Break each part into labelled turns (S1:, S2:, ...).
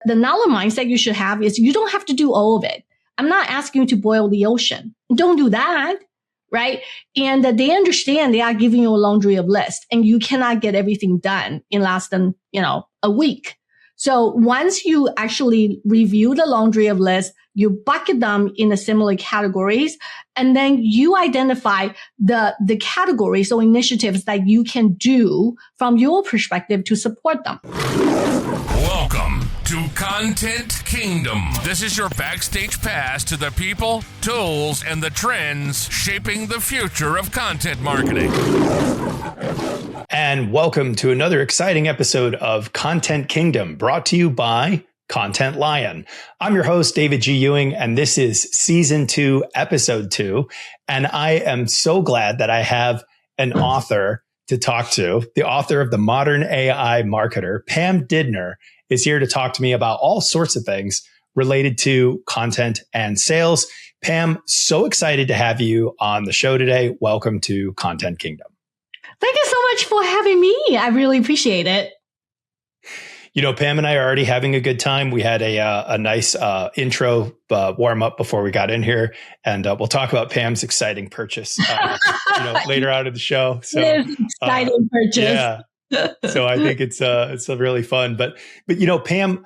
S1: The knowledge mindset you should have is you don't have to do all of it. I'm not asking you to boil the ocean. Don't do that, right? And they understand they are giving you a laundry of lists and you cannot get everything done in less than, a week. So once you actually review the laundry of lists, you bucket them in the similar categories, and then you identify the categories or initiatives that you can do from your perspective to support them.
S2: Welcome to Content Kingdom. This is your backstage pass to the people, tools, and the trends shaping the future of content marketing.
S3: And welcome to another exciting episode of Content Kingdom, brought to you by Content Lion. I'm your host, David G. Ewing, and this is Season 2, Episode 2. And I am so glad that I have an author to talk to. The author of The Modern AI Marketer, Pam Didner, is here to talk to me about all sorts of things related to content and sales. Pam, so excited to have you on the show today. Welcome to Content Kingdom.
S1: Thank you so much for having me. I really appreciate it.
S3: Pam and I are already having a good time. We had a nice intro warm up before we got in here, and we'll talk about Pam's exciting purchase later out of the show. So
S1: it is exciting purchase.
S3: Yeah. So I think it's really fun. But Pam,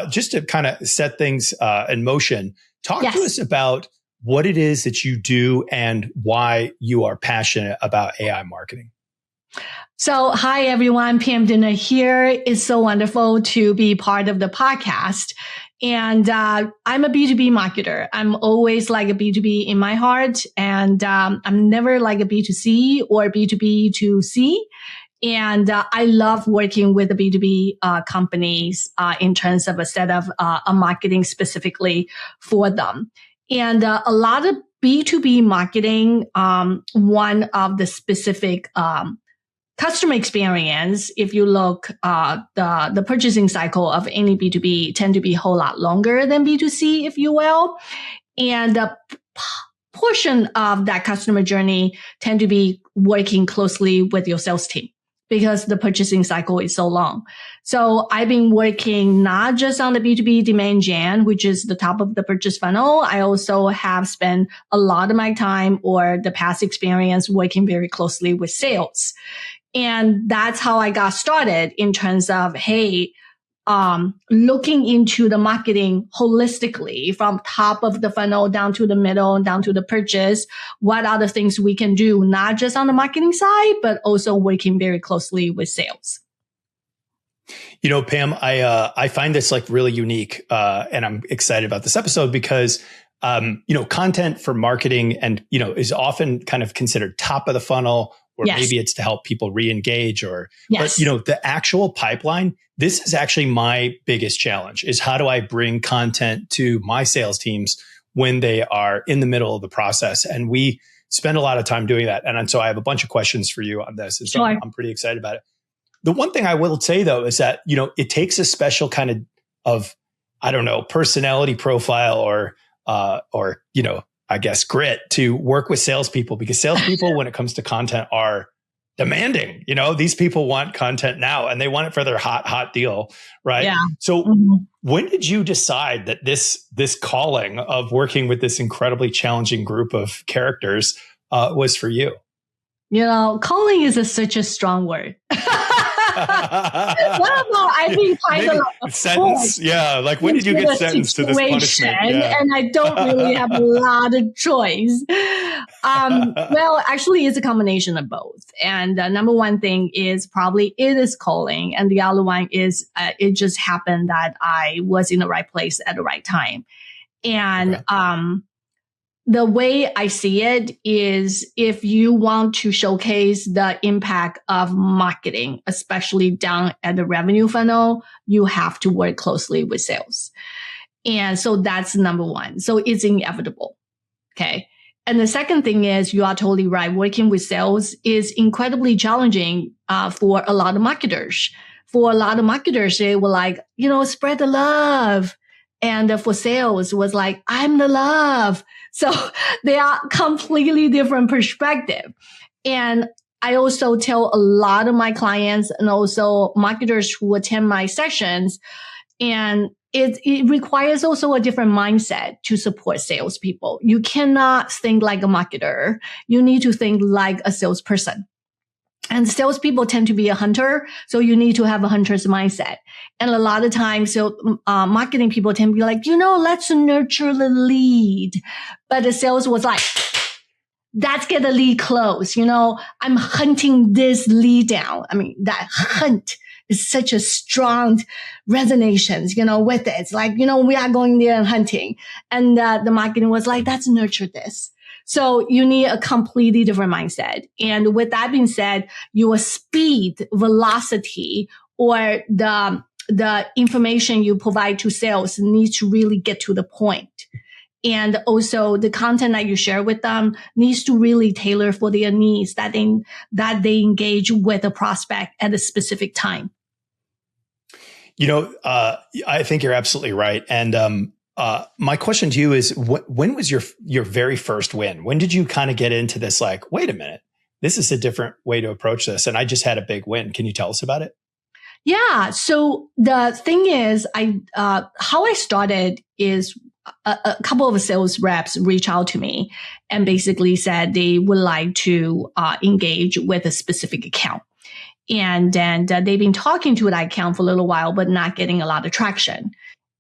S3: just to kind of set things in motion, talk to us about what it is that you do and why you are passionate about AI marketing.
S1: So, hi everyone, Pam Didner here. It's so wonderful to be part of the podcast. And I'm a B2B marketer. I'm always like a B2B in my heart. And I'm never like a B2C or B2B to C. And I love working with the B2B companies in terms of a set of marketing specifically for them. And a lot of B2B marketing, one of the specific customer experience, if you look, the purchasing cycle of any B2B tend to be a whole lot longer than B2C, if you will. And a portion of that customer journey tend to be working closely with your sales team because the purchasing cycle is so long. So I've been working not just on the B2B demand gen, which is the top of the purchase funnel. I also have spent a lot of my time or the past experience working very closely with sales. And that's how I got started in terms of, looking into the marketing holistically from top of the funnel down to the middle and down to the purchase. What are the things we can do, not just on the marketing side, but also working very closely with sales?
S3: Pam, I find this like really unique, and I'm excited about this episode because content for marketing and is often kind of considered top of the funnel. Or maybe it's to help people re-engage but the actual pipeline, this is actually my biggest challenge is how do I bring content to my sales teams when they are in the middle of the process? And we spend a lot of time doing that. And so I have a bunch of questions for you on this. And so I'm pretty excited about it. The one thing I will say though, is that, it takes a special kind of I don't know, personality profile or I guess, grit to work with salespeople because salespeople, when it comes to content, are demanding. These people want content now and they want it for their hot deal, right? Yeah. So when did you decide that this calling of working with this incredibly challenging group of characters was for you?
S1: Calling is such a strong word. I've been kind of like
S3: sentence. Yeah. Like when did you get sentenced to this punishment? Yeah.
S1: And I don't really have a lot of choice. Well, actually it's a combination of both. And number one thing is probably it is calling. And the other one is it just happened that I was in the right place at the right time. And, the way I see it is if you want to showcase the impact of marketing, especially down at the revenue funnel, you have to work closely with sales. And so that's number one. So it's inevitable. Okay. And the second thing is you are totally right. Working with sales is incredibly challenging for a lot of marketers. For a lot of marketers, they were like, spread the love. And for sales was like, I'm the love. So they are completely different perspective. And I also tell a lot of my clients and also marketers who attend my sessions, and it requires also a different mindset to support salespeople. You cannot think like a marketer. You need to think like a salesperson. And salespeople tend to be a hunter, so you need to have a hunter's mindset. And a lot of times, marketing people tend to be like, let's nurture the lead. But the sales was like, let's get the lead close. I'm hunting this lead down. I mean, that hunt is such a strong resonance, with it. It's like, we are going there and hunting. And the marketing was like, let's nurture this. So you need a completely different mindset. And with that being said, your speed, velocity, or the information you provide to sales needs to really get to the point. And also the content that you share with them needs to really tailor for their needs that they engage with a prospect at a specific time.
S3: I think you're absolutely right. And my question to you is, when was your very first win? When did you kind of get into this, like, wait a minute, this is a different way to approach this, and I just had a big win? Can you tell us about it?
S1: Yeah. So the thing is, how I started is a couple of sales reps reached out to me and basically said they would like to engage with a specific account. And then they've been talking to that account for a little while, but not getting a lot of traction.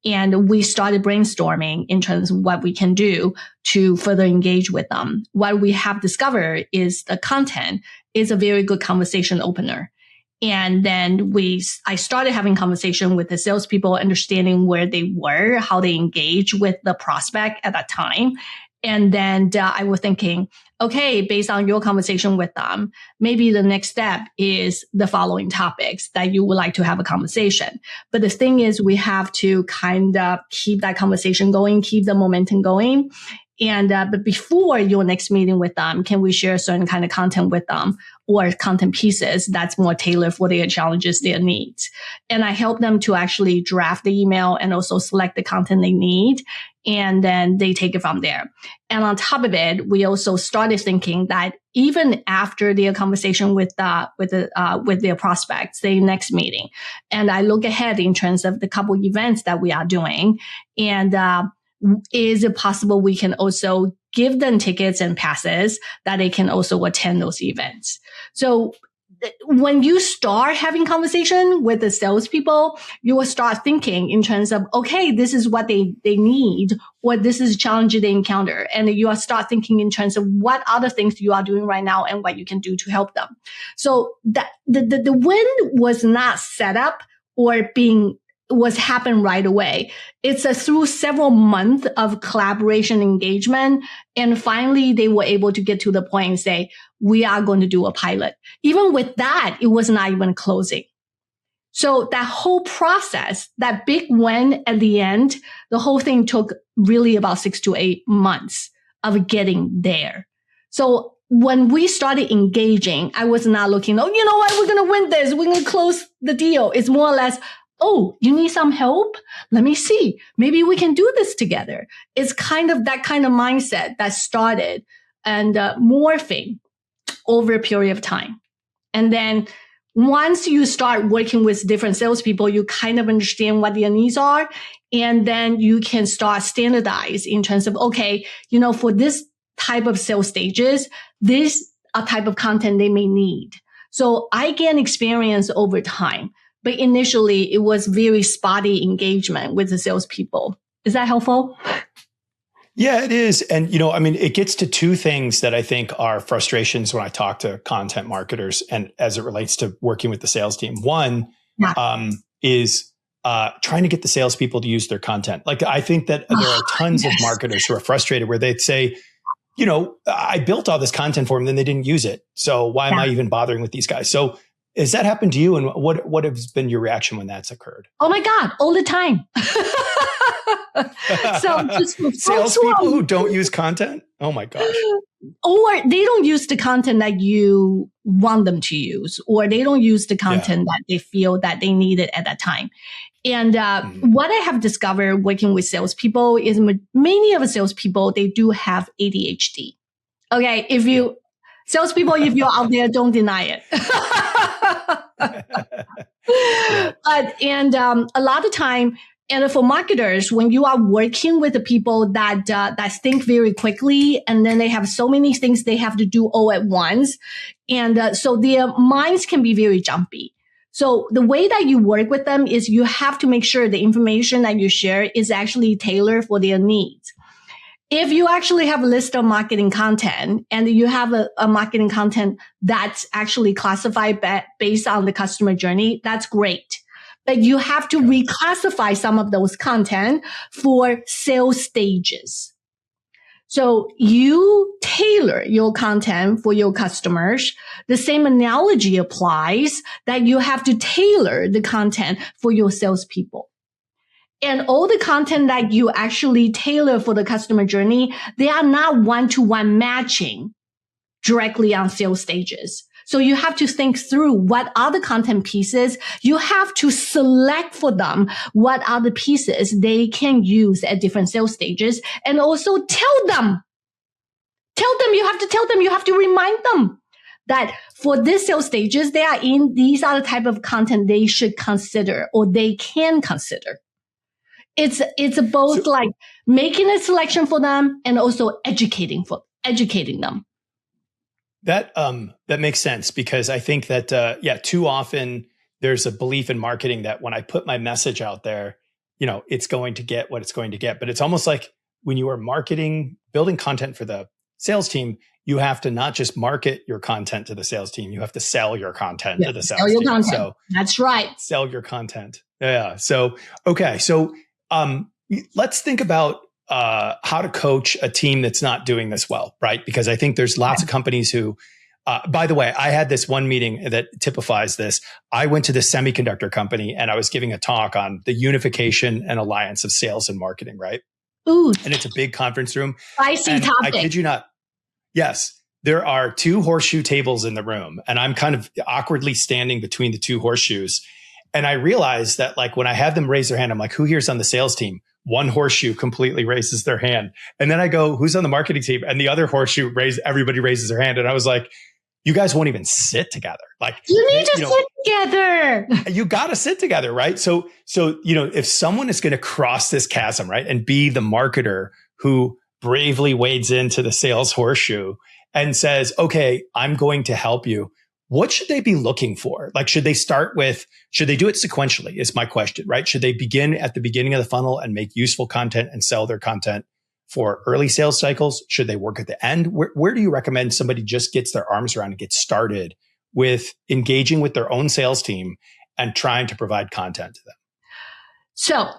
S1: And we started brainstorming in terms of what we can do to further engage with them. What we have discovered is the content is a very good conversation opener. And then I started having conversation with the salespeople, understanding where they were, how they engage with the prospect at that time. And then I was thinking, okay, based on your conversation with them, maybe the next step is the following topics that you would like to have a conversation. But the thing is, we have to kind of keep that conversation going, keep the momentum going. And but before your next meeting with them, can we share certain kind of content with them or content pieces that's more tailored for their challenges, their needs? And I help them to actually draft the email and also select the content they need. And then they take it from there. And on top of it, we also started thinking that even after their conversation with their prospects, their next meeting, and I look ahead in terms of the couple events that we are doing, and is it possible we can also give them tickets and passes that they can also attend those events? So when you start having conversation with the salespeople, you will start thinking in terms of, okay, this is what they need, or this is a challenge they encounter. And you will start thinking in terms of what other things you are doing right now and what you can do to help them. So that the win was not set up or happened right away. It's through several months of collaboration engagement. And finally, they were able to get to the point and say, we are going to do a pilot. Even with that, it was not even closing. So that whole process, that big win at the end, the whole thing took really about 6 to 8 months of getting there. So when we started engaging, I was not looking, you know what, we're going to win this. We're going to close the deal. It's more or less, oh, you need some help? Let me see. Maybe we can do this together. It's kind of that kind of mindset that started and morphing over a period of time. And then once you start working with different salespeople, you kind of understand what their needs are. And then you can start standardize in terms of, okay, for this type of sales stages, this a type of content they may need. So I gain experience over time. But initially, it was very spotty engagement with the salespeople. Is that helpful?
S3: Yeah, it is. And, it gets to two things that I think are frustrations when I talk to content marketers and as it relates to working with the sales team. One is trying to get the salespeople to use their content. Like, I think that there are tons of marketers who are frustrated where they'd say, I built all this content for them, then they didn't use it. So why am I even bothering with these guys? So has that happened to you? And what has been your reaction when that's occurred?
S1: Oh my God, all the time. So just
S3: salespeople who don't use content? Oh my gosh.
S1: Or they don't use the content that you want them to use, or they don't use the content that they feel that they needed at that time. And what I have discovered working with salespeople is many of the salespeople, they do have ADHD. Okay, salespeople, if you're out there, don't deny it. But a lot of time, And for marketers, when you are working with the people that think very quickly, and then they have so many things they have to do all at once, and so their minds can be very jumpy. So the way that you work with them is you have to make sure the information that you share is actually tailored for their needs. If you actually have a list of marketing content and you have a marketing content that's actually classified based on the customer journey, that's great. But you have to reclassify some of those content for sales stages. So you tailor your content for your customers. The same analogy applies that you have to tailor the content for your salespeople. And all the content that you actually tailor for the customer journey, they are not one-to-one matching directly on sales stages. So you have to think through what are the content pieces. You have to select for them what are the pieces they can use at different sales stages, and also tell them, you have to remind them that for this sales stages they are in, these are the type of content they should consider or they can consider. It's both like making a selection for them and also educating them.
S3: That makes sense, because I think that, too often there's a belief in marketing that when I put my message out there, it's going to get what it's going to get. But it's almost like when you are building content for the sales team, you have to not just market your content to the sales team, you have to sell your content to the sales team.
S1: Content.
S3: So
S1: that's right.
S3: Sell your content. Yeah. So, okay. So, let's think about how to coach a team that's not doing this well, right? Because I think there's lots of companies who, by the way, I had this one meeting that typifies this. I went to this semiconductor company and I was giving a talk on the unification and alliance of sales and marketing, right?
S1: Ooh.
S3: And it's a big conference room.
S1: Spicy topic.
S3: I kid you not. Yes. There are 2 horseshoe tables in the room, and I'm kind of awkwardly standing between the 2 horseshoes. And I realized that, like, when I have them raise their hand, I'm like, who here's on the sales team? One horseshoe completely raises their hand. And then I go, who's on the marketing team? And the other horseshoe everybody raises their hand. And I was like, you guys won't even sit together. Like,
S1: you need to sit together.
S3: You got to sit together, right? So, if someone is going to cross this chasm, right, and be the marketer who bravely wades into the sales horseshoe and says, okay, I'm going to help you, what should they be looking for? Like, should they do it sequentially is my question, right? Should they begin at the beginning of the funnel and make useful content and sell their content for early sales cycles? Should they work at the end? Where do you recommend somebody just gets their arms around and gets started with engaging with their own sales team and trying to provide content to them?
S1: So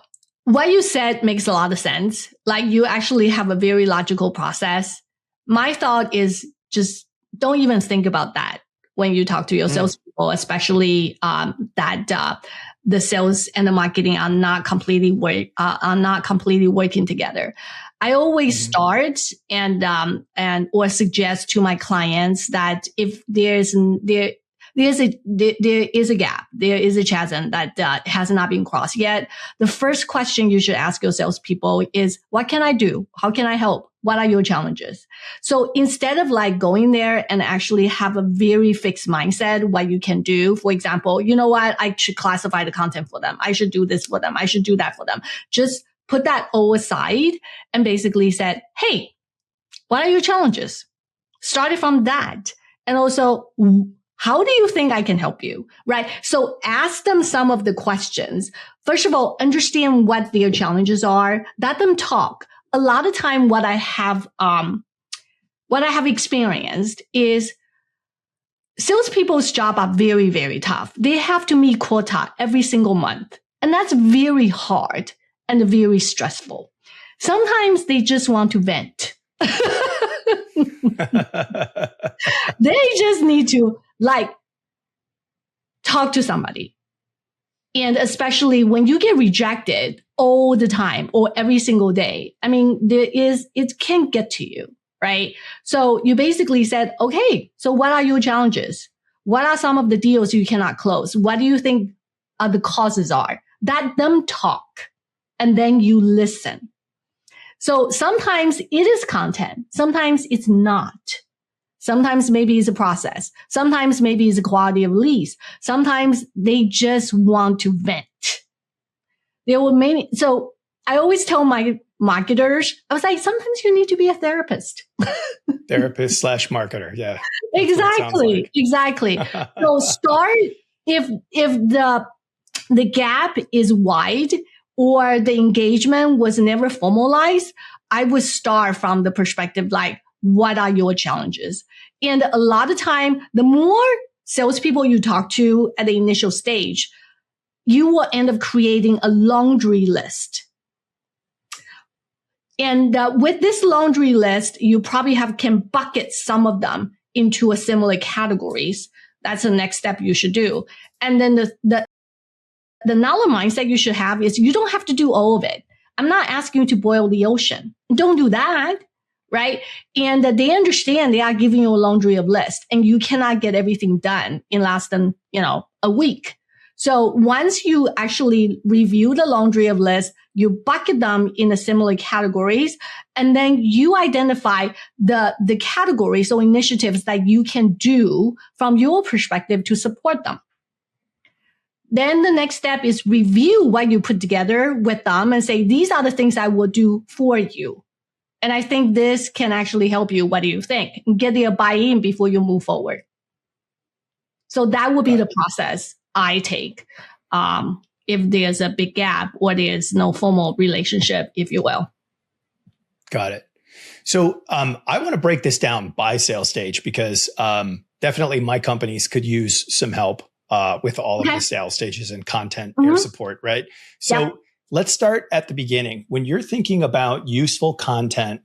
S1: what you said makes a lot of sense. Like, you actually have a very logical process. My thought is just don't even think about that when you talk to your salespeople, especially that the sales and the marketing are not completely working together. I always start and or suggest to my clients that if there is a gap, there is a chasm that has not been crossed yet, the first question you should ask your salespeople is, what can I do? How can I help? What are your challenges? So instead of like going there and actually have a very fixed mindset, what you can do, for example, you know what? I should classify the content for them. I should do this for them. I should do that for them. Just put that all aside and basically said, hey, what are your challenges? Started from that. And also, how do you think I can help you? Right? So ask them some of the questions. First of all, understand what their challenges are. Let them talk. A lot of time, what I have experienced is salespeople's job are very, very tough. They have to meet quota every single month. And that's very hard and very stressful. Sometimes they just want to vent. They just need to talk to somebody. And especially when you get rejected all the time or every single day, I mean, it can get to you, right? So you basically said, okay, so what are your challenges? What are some of the deals you cannot close? What do you think the causes are? Let them talk and then you listen. So sometimes it is content. Sometimes it's not. Sometimes maybe it's a process. Sometimes maybe it's a quality of leads. Sometimes they just want to vent. there were many. So I always tell my marketers, I was like, sometimes you need to be a therapist.
S3: Therapist / marketer. Yeah.
S1: Exactly. Exactly. So start if the gap is wide or the engagement was never formalized, I would start from the perspective like, what are your challenges? And a lot of time, the more salespeople you talk to at the initial stage, you will end up creating a laundry list. And with this laundry list, you probably can bucket some of them into a similar categories. That's the next step you should do. And then the another mindset you should have is you don't have to do all of it. I'm not asking you to boil the ocean. Don't do that, right? And they understand they are giving you a laundry of list and you cannot get everything done in less than, a week. So once you actually review the laundry of lists, you bucket them in the similar categories, and then you identify the categories or initiatives that you can do from your perspective to support them. Then the next step is review what you put together with them and say, these are the things I will do for you. And I think this can actually help you. What do you think? And get their buy-in before you move forward. So that would be the process I take if there's a big gap or there's no formal relationship, if you will.
S3: Got it. So I want to break this down by sales stage because definitely my companies could use some help with all of the sales stages and content air support, right? So let's start at the beginning. When you're thinking about useful content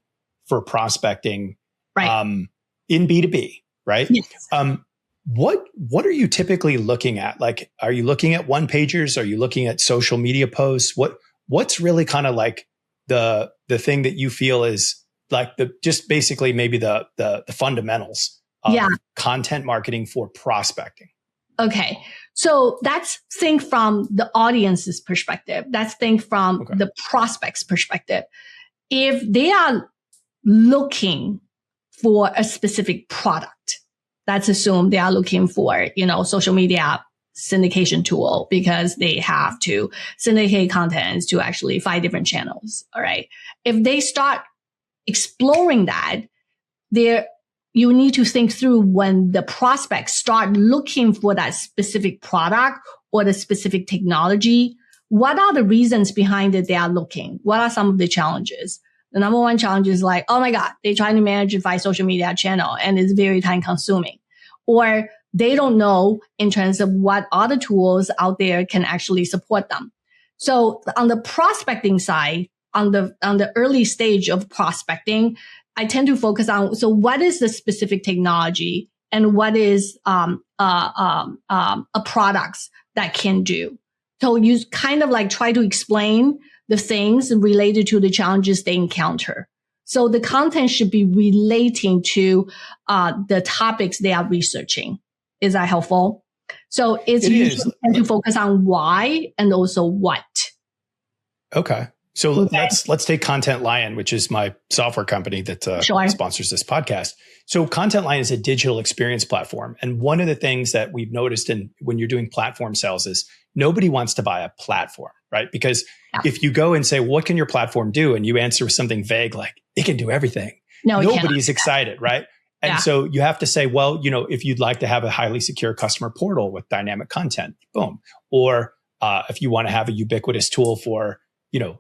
S3: for prospecting in B2B, right?
S1: Yes.
S3: What are you typically looking at? Like, are you looking at one pagers? Are you looking at social media posts? What's really kind of like the thing that you feel is like just basically maybe the fundamentals of content marketing for prospecting?
S1: Okay. So that's think from the audience's perspective. That's think from the prospect's perspective. If they are looking for a specific product, let's assume they are looking for, social media syndication tool because they have to syndicate content to actually 5 different channels. All right. If they start exploring that, you need to think through when the prospects start looking for that specific product or the specific technology. What are the reasons behind it they are looking? What are some of the challenges? The number one challenge is like, oh my God, they're trying to manage 5 social media channel and it's very time consuming. Or they don't know in terms of what other tools out there can actually support them. So on the prospecting side, on the early stage of prospecting, I tend to focus on, so what is the specific technology and what is a products that can do? So you kind of like try to explain the things related to the challenges they encounter. So the content should be relating to the topics they are researching. Is that helpful? So it's usually tend to focus on why and also what.
S3: Okay. So let's take Content Lion, which is my software company that sponsors this podcast. So Content Lion is a digital experience platform. And one of the things that we've noticed when you're doing platform sales is nobody wants to buy a platform, right? Because if you go and say, what can your platform do? And you answer something vague like, it can do everything. Nobody's excited, right? And so you have to say, well, if you'd like to have a highly secure customer portal with dynamic content, boom. Or if you want to have a ubiquitous tool for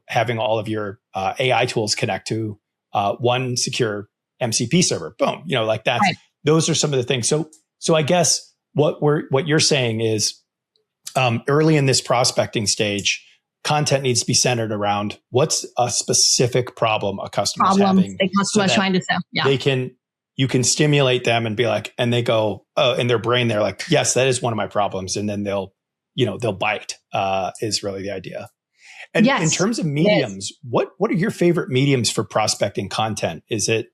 S3: having all of your AI tools connect to one secure MCP server, boom. Like that's those are some of the things. So I guess what you're saying is early in this prospecting stage, content needs to be centered around what's a specific problem a customer is having.
S1: The customer is trying to sell. Yeah.
S3: You can stimulate them and be like, and they go in their brain, they're like, yes, that is one of my problems, and then they'll bite. Is really the idea. And in terms of mediums, what are your favorite mediums for prospecting content? Is it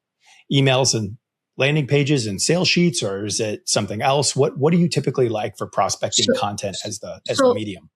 S3: emails and landing pages and sales sheets, or is it something else? What do you typically like for prospecting content as the medium?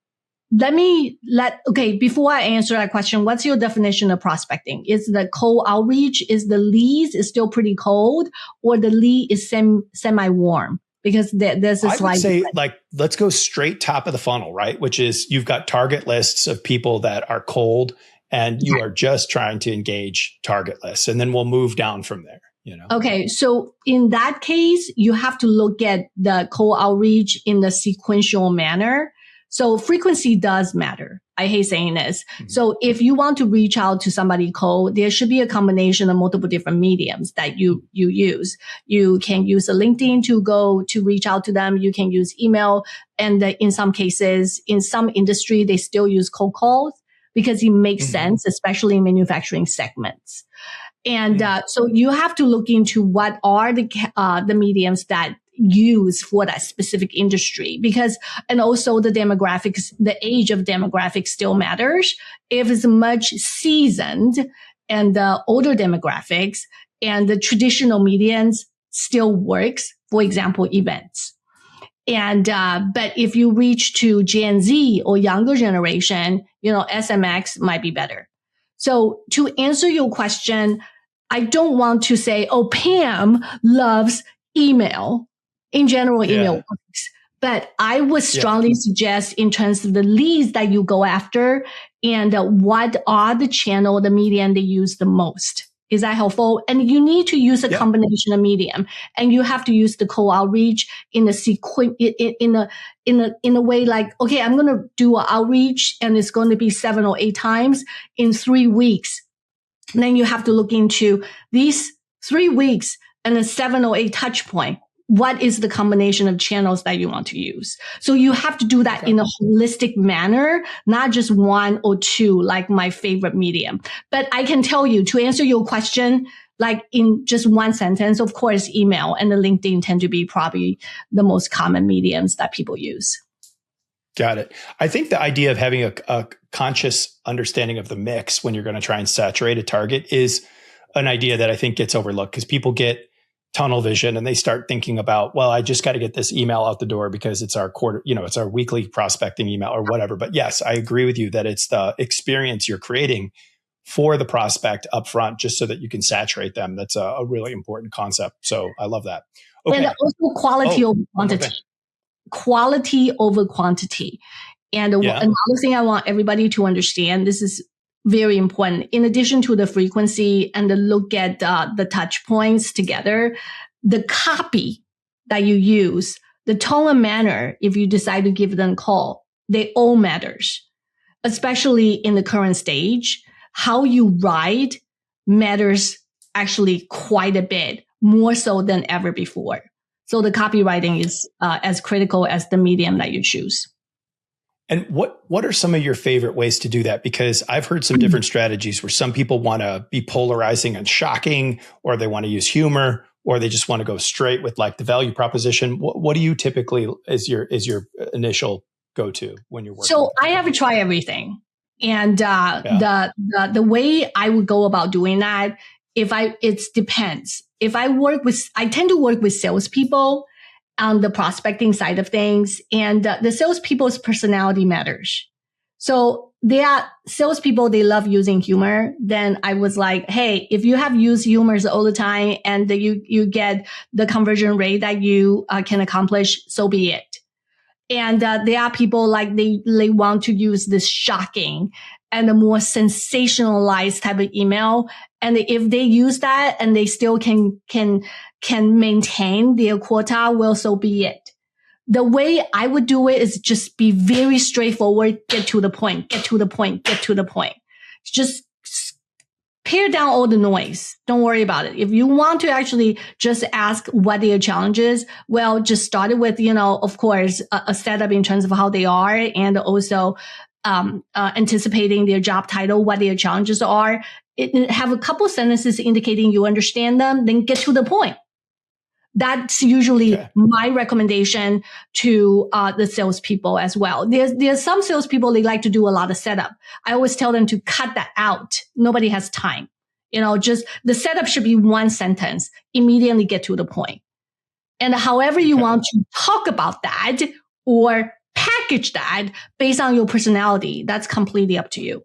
S1: Before I answer that question, what's your definition of prospecting? Is the cold outreach, is the leads is still pretty cold, or the lead is semi-warm? Because there's a
S3: I
S1: slight
S3: would say
S1: difference.
S3: like, let's go straight top of the funnel, right? Which is you've got target lists of people that are cold and you are just trying to engage target lists. And then we'll move down from there, you know?
S1: Okay. So in that case, you have to look at the cold outreach in the sequential manner. So frequency does matter. I hate saying this. Mm-hmm. So if you want to reach out to somebody cold, there should be a combination of multiple different mediums that you use. You can use a LinkedIn to reach out to them. You can use email. And in some cases, in some industry, they still use cold calls because it makes sense, especially in manufacturing segments. And so you have to look into what are the mediums that use for that specific industry, because, and also the demographics, the age of demographics still matters. If it's much seasoned and the older demographics and the traditional mediums still works, for example, events. And, but if you reach to Gen Z or younger generation, SMX might be better. So to answer your question, I don't want to say, oh, Pam loves email. In general, email works. But I would strongly suggest in terms of the leads that you go after and what are the channel, the medium they use the most. Is that helpful? And you need to use a combination of medium, and you have to use the cold outreach in a sequence, in a way like, okay, I'm going to do an outreach and it's going to be 7 or 8 times in 3 weeks. And then you have to look into these 3 weeks and a 7 or 8 touch point. What is the combination of channels that you want to use? So you have to do that in a holistic manner, not just 1 or 2, like my favorite medium. But I can tell you, to answer your question, like in just one sentence, of course, email and the LinkedIn tend to be probably the most common mediums that people use.
S3: Got it. I think the idea of having a conscious understanding of the mix when you're going to try and saturate a target is an idea that I think gets overlooked, because people get tunnel vision and they start thinking about, well, I just got to get this email out the door because it's our quarter, it's our weekly prospecting email or whatever. But yes, I agree with you that it's the experience you're creating for the prospect upfront, just so that you can saturate them. That's a really important concept. So I love that. Okay.
S1: And also quality over quantity. Quality over quantity. And another thing I want everybody to understand, this is very important. In addition to the frequency and the look at the touch points together, the copy that you use, the tone and manner, if you decide to give them a call, they all matters, especially in the current stage. How you write matters actually quite a bit, more so than ever before. So the copywriting is as critical as the medium that you choose.
S3: And what are some of your favorite ways to do that? Because I've heard some different strategies where some people want to be polarizing and shocking, or they want to use humor, or they just want to go straight with like the value proposition. What do you typically is your initial go-to when you're working?
S1: So I have to try everything. And the way I would go about doing that, it depends. I tend to work with salespeople on the prospecting side of things, and the salespeople's personality matters. So they are salespeople, they love using humor. Then I was like, hey, if you have used humor all the time and you get the conversion rate that you can accomplish, so be it. And there are people like they want to use this shocking and a more sensationalized type of email. And if they use that and they still can maintain their quota, well, so be it. The way I would do it is just be very straightforward, get to the point. Just pare down all the noise. Don't worry about it. If you want to actually just ask what their challenges, well, just start it with, of course, a setup in terms of how they are, and also anticipating their job title, what their challenges are. Have a couple sentences indicating you understand them, then get to the point. That's usually my recommendation to the salespeople as well. There's some salespeople, they like to do a lot of setup. I always tell them to cut that out. Nobody has time. Just the setup should be one sentence. Immediately get to the point. And however you want to talk about that or package that based on your personality, that's completely up to you.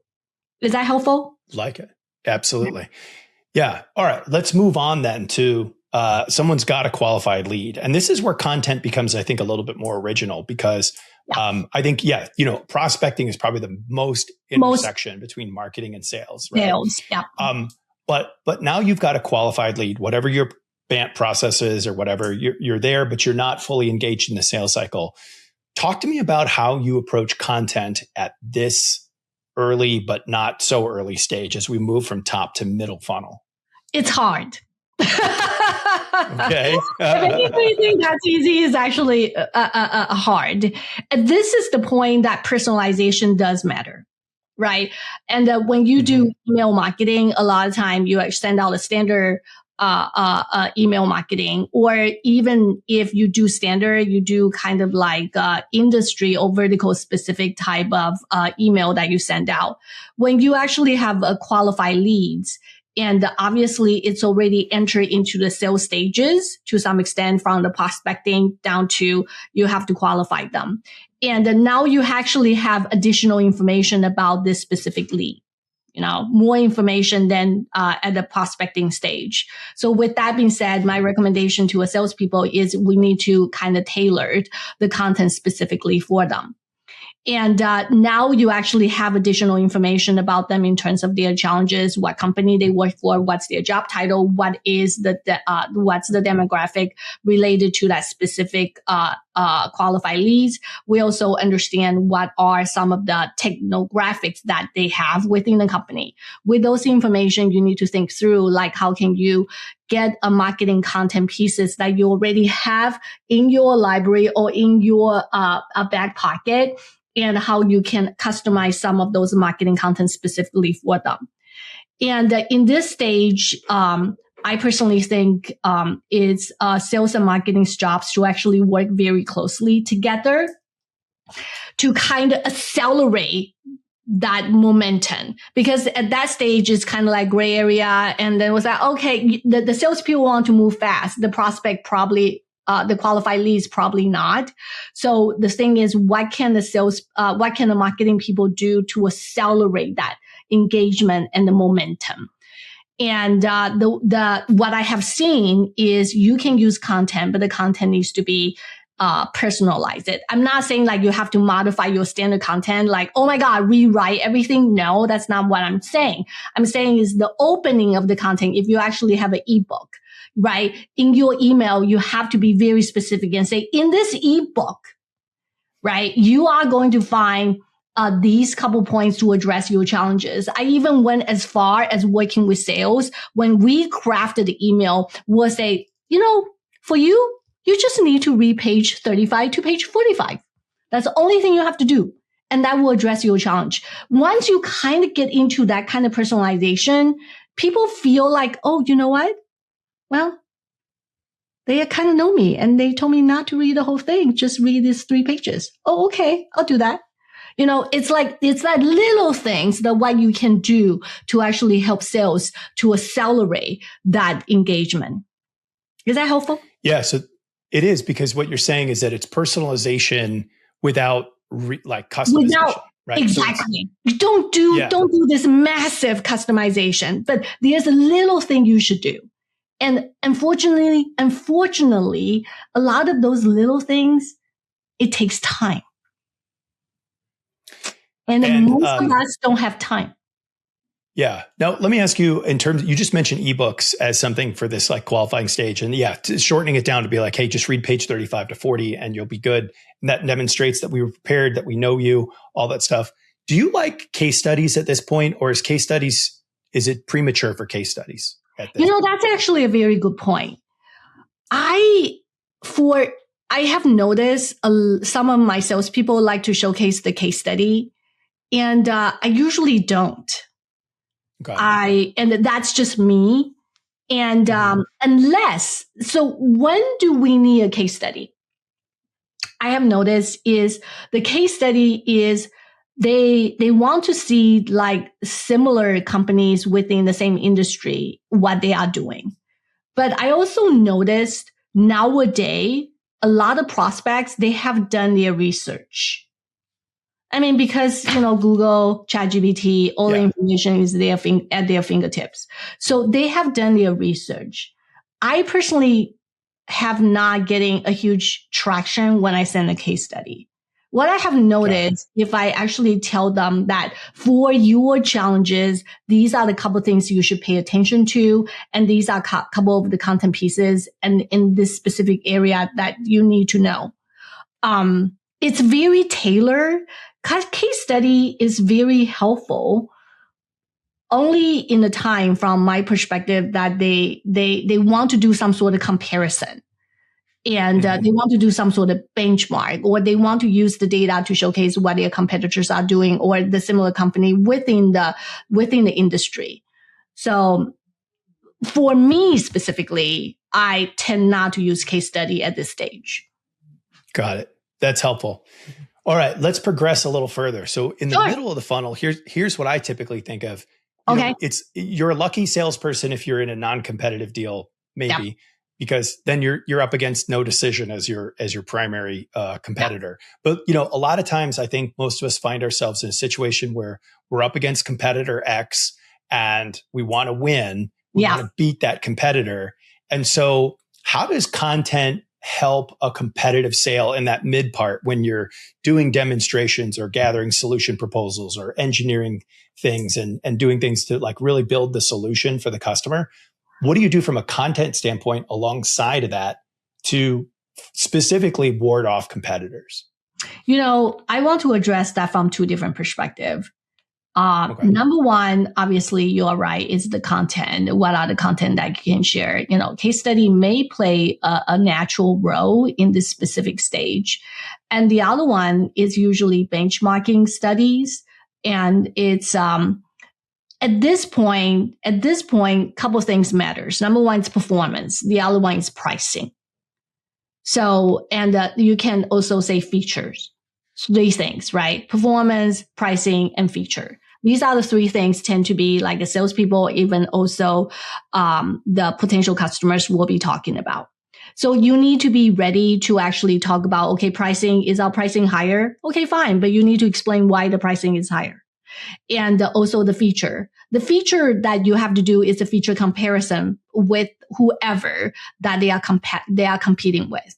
S1: Is that helpful?
S3: Like it. Absolutely. Yeah. All right. Let's move on then to someone's got a qualified lead. And this is where content becomes, I think, a little bit more original because I think, prospecting is probably the most intersection between marketing and sales. Right?
S1: Sales, yeah.
S3: But now you've got a qualified lead, whatever your BANT process is or whatever, you're there, but you're not fully engaged in the sales cycle. Talk to me about how you approach content at this early, but not so early stage as we move from top to middle funnel.
S1: It's hard.
S3: Okay.
S1: If anything that's easy is actually hard. And this is the point that personalization does matter, right? And when you do email marketing, a lot of time you send out a standard email marketing, or even if you do standard, you do kind of like industry or vertical specific type of email that you send out. When you actually have qualified leads, and obviously it's already entered into the sales stages to some extent, from the prospecting down to you have to qualify them. And now you actually have additional information about this specific lead. More information than at the prospecting stage. So with that being said, my recommendation to a salespeople is we need to kind of tailor the content specifically for them. And now you actually have additional information about them in terms of their challenges, what company they work for, what's their job title, what's the demographic related to that specific qualified leads. We also understand what are some of the technographics that they have within the company. With those information, you need to think through, like, how can you get a marketing content pieces that you already have in your library or in your back pocket, and how you can customize some of those marketing content specifically for them. And in this stage, I personally think it's sales and marketing's jobs to actually work very closely together to kind of accelerate that momentum. Because at that stage, it's kind of like gray area. And then it was like, okay, the salespeople want to move fast. The prospect probably the qualified leads probably not. So the thing is, what can the marketing people do to accelerate that engagement and the momentum? And what I have seen is you can use content, but the content needs to be personalize it. I'm not saying like you have to modify your standard content, like, oh my God, rewrite everything. No, that's not what I'm saying. I'm saying is the opening of the content. If you actually have an ebook, right? In your email, you have to be very specific and say, in this ebook, right, you are going to find these couple points to address your challenges. I even went as far as working with sales. When we crafted the email, we'll say, for you just need to read page 35 to page 45. That's the only thing you have to do. And that will address your challenge. Once you kind of get into that kind of personalization, people feel like, oh, you know what? Well, they kind of know me and they told me not to read the whole thing. Just read these 3 pages. Oh, okay. I'll do that. It's that little things that what you can do to actually help sales to accelerate that engagement. Is that helpful?
S3: Yeah. So it is, because what you're saying is that it's personalization without customization. Right?
S1: Exactly. So don't do this massive customization, but there's a little thing you should do. And unfortunately, a lot of those little things, it takes time. And most of us don't have time.
S3: Yeah. Now, let me ask you, you just mentioned ebooks as something for this like qualifying stage. And shortening it down to be like, hey, just read page 35 to 40 and you'll be good. And that demonstrates that we were prepared, that we know you, all that stuff. Do you like case studies at this point, or is it premature for case studies?
S1: That's actually a very good point. I have noticed some of my salespeople like to showcase the case study, and I usually don't. And that's just me. And so when do we need a case study? I have noticed is the case study is they want to see like similar companies within the same industry, what they are doing. But I also noticed nowadays, a lot of prospects, they have done their research. I mean, because, Google, ChatGPT, all the information is at their fingertips. So they have done their research. I personally have not getting a huge traction when I send a case study. What I have noticed, if I actually tell them that for your challenges, these are the couple things you should pay attention to, and these are couple of the content pieces, and in this specific area that you need to know. It's very tailored. Case study is very helpful. Only in the time, from my perspective, that they want to do some sort of comparison. And they want to do some sort of benchmark, or they want to use the data to showcase what their competitors are doing or the similar company within the industry. So for me specifically, I tend not to use case study at this stage.
S3: Got it. That's helpful. All right, let's progress a little further. So in the middle of the funnel, here's what I typically think of. You're a lucky salesperson if you're in a non-competitive deal, maybe. Because then you're up against no decision as your primary competitor. But a lot of times I think most of us find ourselves in a situation where we're up against competitor X and we want to win. We want to beat that competitor. And so how does content help a competitive sale in that mid part when you're doing demonstrations or gathering solution proposals or engineering things and doing things to like really build the solution for the customer? What do you do from a content standpoint alongside of that to specifically ward off competitors?
S1: I want to address that from two different perspectives. Number one, obviously, you're right, is the content. What are the content that you can share? Case study may play a natural role in this specific stage. And the other one is usually benchmarking studies. And it's, At this point, couple things matters. Number one is performance. The other one is pricing. So, and you can also say features. So these things, right? Performance, pricing, and feature. These are the three things tend to be like the salespeople, even also the potential customers will be talking about. So you need to be ready to actually talk about, okay, pricing, is our pricing higher? Okay, fine. But you need to explain why the pricing is higher. And also the feature. The feature that you have to do is a feature comparison with whoever that they are competing with,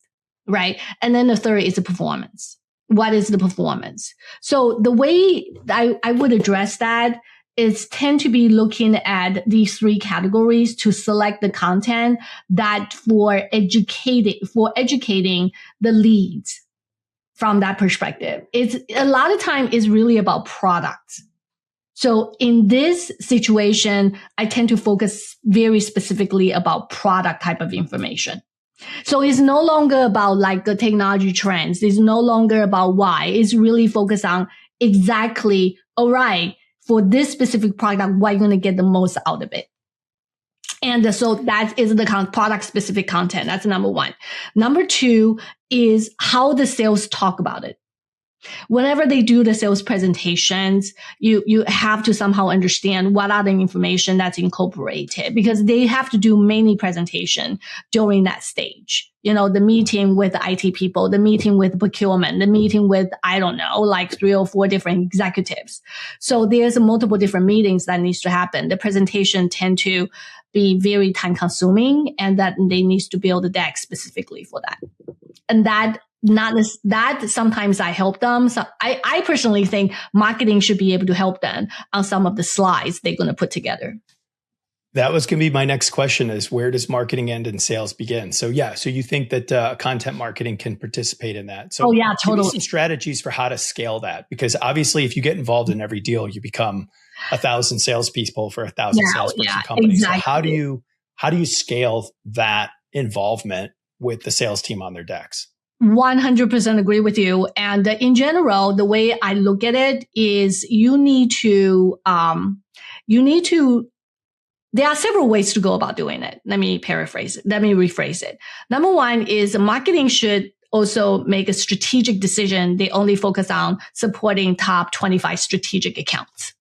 S1: right? And then the third is the performance. What is the performance? So the way I would address that is tend to be looking at these three categories to select the content that for educating the leads from that perspective. It's a lot of time is really about products. So in this situation, I tend to focus very specifically about product type of information. So it's no longer about like the technology trends. It's no longer about why. It's really focused on exactly, all right, for this specific product, what you're going to get the most out of it. And so that is the product specific content. That's number one. Number two is how the sales talk about it. Whenever they do the sales presentations, you have to somehow understand what are the information that's incorporated, because they have to do many presentation during that stage. The meeting with the IT people, the meeting with procurement, the meeting with, I don't know, like 3 or 4 different executives. So there's multiple different meetings that needs to happen. The presentation tend to be very time consuming, and that they needs to build a deck specifically for that. And that sometimes I help them. So I personally think marketing should be able to help them on some of the slides they're going to put together.
S3: That was going to be my next question, is where does marketing end and sales begin? So you think that content marketing can participate in that? So
S1: totally.
S3: Give me some strategies for how to scale that, because obviously if you get involved in every deal, you become 1,000 salespeople for 1,000 salesperson companies.
S1: Exactly.
S3: So how do you scale that involvement with the sales team on their decks?
S1: 100% agree with you. And in general, the way I look at it is you need to, there are several ways to go about doing it. Let me rephrase it. Number one is marketing should also make a strategic decision. They only focus on supporting top 25 strategic accounts.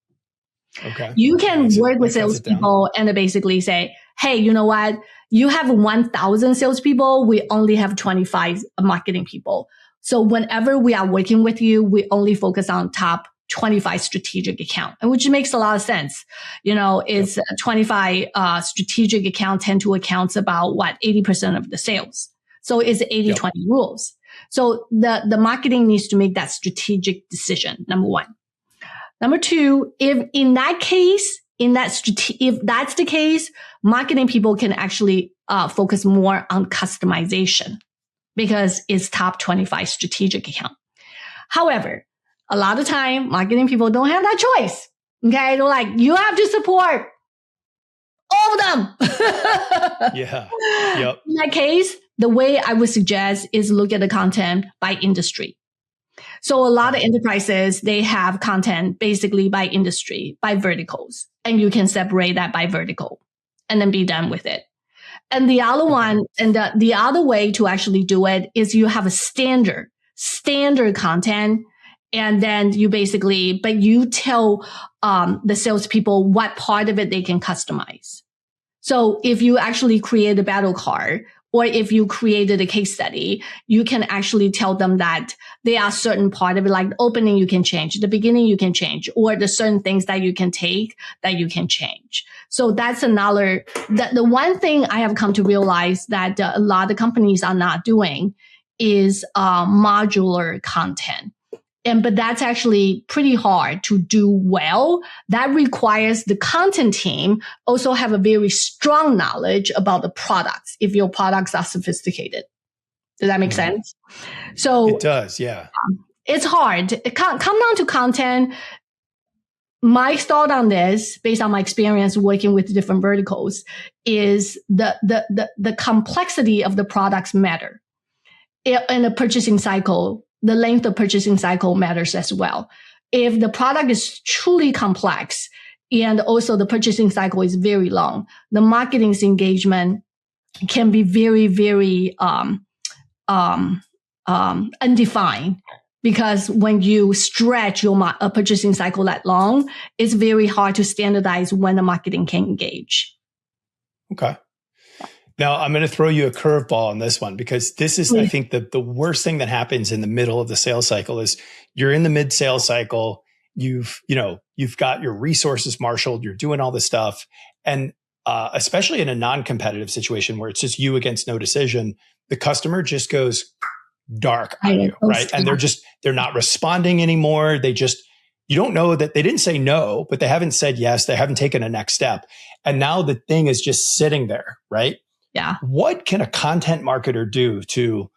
S3: Okay.
S1: You can work with salespeople and basically say, hey, you know what? You have 1,000 salespeople. We only have 25 marketing people. So whenever we are working with you, we only focus on top 25 strategic account, and which makes a lot of sense. It's 25 strategic account tend to accounts about 80% of the sales. So it's 80-20 rules. So the marketing needs to make that strategic decision. Number one. Number two, if in that case, if that's the case, marketing people can actually focus more on customization because it's top 25 strategic account. However, a lot of time, marketing people don't have that choice. Okay. They're like, you have to support all of them.
S3: Yeah. Yep.
S1: In that case, the way I would suggest is look at the content by industry. So a lot of enterprises, they have content basically by industry, by verticals, and you can separate that by vertical and then be done with it. And the other one, and the other way to actually do it is you have a standard content. And then you tell the salespeople what part of it they can customize. So if you actually create a battle card, or if you created a case study, you can actually tell them that there are certain part of it, like the opening you can change, the beginning you can change, or the certain things that you can take that you can change. So that's another, the one thing I have come to realize that a lot of companies are not doing is modular content. But that's actually pretty hard to do well. That requires the content team also have a very strong knowledge about the products if your products are sophisticated. Does that make sense? So
S3: it does, yeah.
S1: It's hard. It come down to content. My thought on this, based on my experience working with different verticals, is the complexity of the products matter. In the purchasing cycle, the length of purchasing cycle matters as well. If the product is truly complex and also the purchasing cycle is very long, the marketing's engagement can be very, very undefined. Because when you stretch your purchasing cycle that long, it's very hard to standardize when the marketing can engage.
S3: Okay. Now, I'm going to throw you a curveball on this one because this is, I think, the worst thing that happens in the middle of the sales cycle is you're in the mid-sales cycle. You've got your resources marshaled. You're doing all this stuff. And especially in a non-competitive situation where it's just you against no decision, the customer just goes dark on you, right? And they're not responding anymore. You don't know that they didn't say no, but they haven't said yes. They haven't taken a next step. And now the thing is just sitting there, right?
S1: Yeah.
S3: What can a content marketer do to